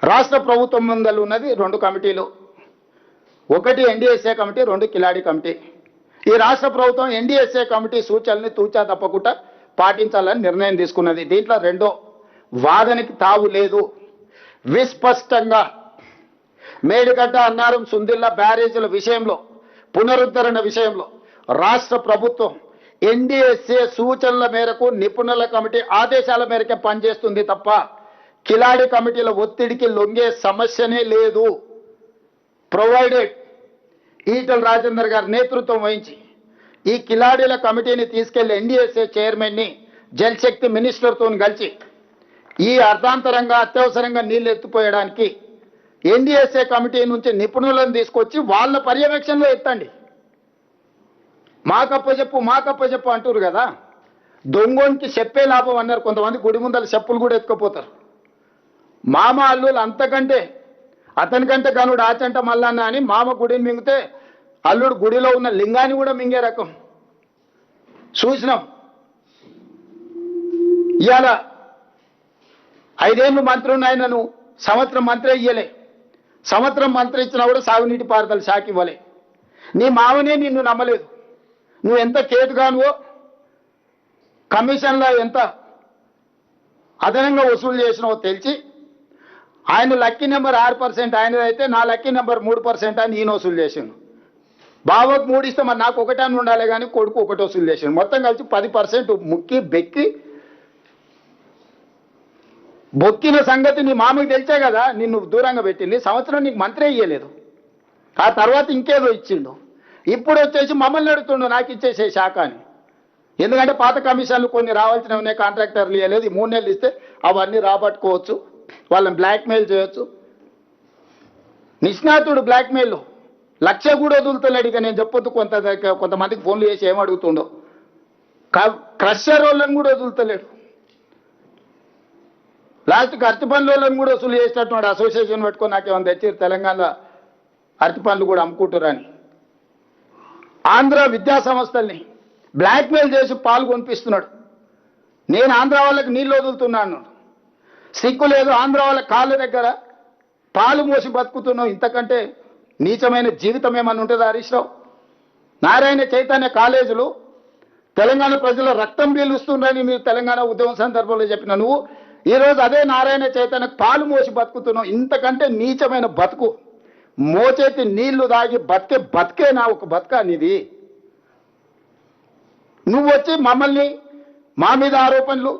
రాష్ట్ర ప్రభుత్వం ముందలు ఉన్నది రెండు కమిటీలు, ఒకటి ఎన్డీఎస్ఏ కమిటీ, రెండు కిలాడి కమిటీ. ఈ రాష్ట్ర ప్రభుత్వం ఎన్డీఎస్ఏ కమిటీ సూచనల్ని తూచా తప్పకుండా పాటించాలని నిర్ణయం తీసుకున్నది. దీంట్లో రెండో వాదనకి తావు లేదు. విస్పష్టంగా మేడిగడ్డ, అన్నారం, సుందిల్లా బ్యారేజీల విషయంలో, పునరుద్ధరణ విషయంలో రాష్ట్ర ప్రభుత్వం ఎన్డీఎస్ఏ సూచనల మేరకు, నిపుణుల కమిటీ ఆదేశాల మేరకే పనిచేస్తుంది తప్ప కిలాడి కమిటీల ఒత్తిడికి లొంగే సమస్యనే లేదు. ప్రొవైడెడ్ ఈటల రాజేందర్ గారి నేతృత్వం వహించి ఈ కిలాడీల కమిటీని తీసుకెళ్లి ఎన్డీఎస్ఏ చైర్మన్ని జలశక్తి మినిస్టర్తో కలిసి ఈ అర్థాంతరంగా అత్యవసరంగా నీళ్లు ఎత్తిపోయడానికి ఎన్డీఎస్ఏ కమిటీ నుంచి నిపుణులను తీసుకొచ్చి వాళ్ళ పర్యవేక్షణలో ఎత్తండి. మాకప్పచెప్పు అంటారు కదా, దొంగోనికి చెప్పే లాభం అన్నారు. కొంతమంది గుడి ముందర చెప్పులు కూడా ఎత్తుకుపోతారు. మామ అల్లులు అంతకంటే అతనికంటే గనుడు ఆచంట మల్లన్న అని మామ గుడిని మింగితే అల్లుడు గుడిలో ఉన్న లింగాన్ని కూడా మింగే రకం చూసినాం. ఇవాళ 5 ఏళ్ళు మంత్రి ఉన్నాయనను సంవత్సరం మంత్రి ఇయ్యలే. సంవత్సరం మంత్రి ఇచ్చినా కూడా సాగునీటి పారుదల శాఖ ఇవ్వలే. నీ మామనే నిన్ను నమ్మలేదు. నువ్వు ఎంత కేటుగానువో, కమిషన్లో ఎంత అదనంగా వసూలు చేసినావో తెలిసి ఆయన లక్కీ నెంబర్ 6% ఆయనదైతే నా లక్కీ నెంబర్ 3% అని ఈయన వసూలు చేసిండు. బావకు 3 ఇస్తే మరి నాకు 1 అని ఉండాలి కానీ కొడుకు 1 వసూలు చేసిండు. మొత్తం కలిసి 10% ముక్కి బెక్కి బొక్కిన సంగతి నీ మామకి తెలిసే కదా నిన్ను దూరంగా పెట్టింది. సంవత్సరం నీకు మంత్రి ఇయ్యలేదు. ఆ తర్వాత ఇంకేదో ఇచ్చిండు. ఇప్పుడు వచ్చేసి మమ్మల్ని అడుగుతుండు నాకు ఇచ్చేసే శాఖ అని. ఎందుకంటే పాత కమిషన్లు కొన్ని రావాల్సినవి ఉన్నాయి, కాంట్రాక్టర్లు ఇవ్వలేదు. ఈ 3 నెలలు ఇస్తే అవన్నీ రాబట్టుకోవచ్చు, వాళ్ళని బ్లాక్మెయిల్ చేయొచ్చు. నిష్ణాతుడు బ్లాక్మెయిల్ 1,00,000 కూడా వదులుతలేడు. ఇక నేను చెప్పొద్దు కొంతమందికి ఫోన్లు చేసి ఏమడుగుతుండో. క్రషర్ వాళ్ళని కూడా వదులుతలేడు. లాస్ట్కి అరటి పండ్ల వాళ్ళని కూడా వసూలు చేసినట్టున్నాడు. అసోసియేషన్ పెట్టుకొని నాకేమైనా తెచ్చారు తెలంగాణలో అరటి పండ్లు కూడా అమ్ముకుంటారని. ఆంధ్ర విద్యా సంస్థల్ని బ్లాక్మెయిల్ చేసి పాలు కొనిపిస్తున్నాడు. నేను ఆంధ్ర వాళ్ళకి నీళ్ళు వదులుతున్నాను. సిగ్గు లేదు. ఆంధ్ర వాళ్ళ కాళ్ళ దగ్గర పాలు మోసి బతుకుతున్నావు. ఇంతకంటే నీచమైన జీవితం ఏమన్నా ఉంటుందా హరీష్ రావు? నారాయణ చైతన్య కాలేజీలు తెలంగాణ ప్రజల రక్తం పీలుస్తుందని మీరు తెలంగాణ ఉద్యమం సందర్భంలో చెప్పిన నువ్వు ఈరోజు అదే నారాయణ చైతన్యకు పాలు మోసి బతుకుతున్నావు. ఇంతకంటే నీచమైన బతుకు, మోచేతి నీళ్లు దాగి బతికే నా ఒక బతుక నీది. నువ్వు వచ్చి మమ్మల్ని మా మీద ఆరోపణలు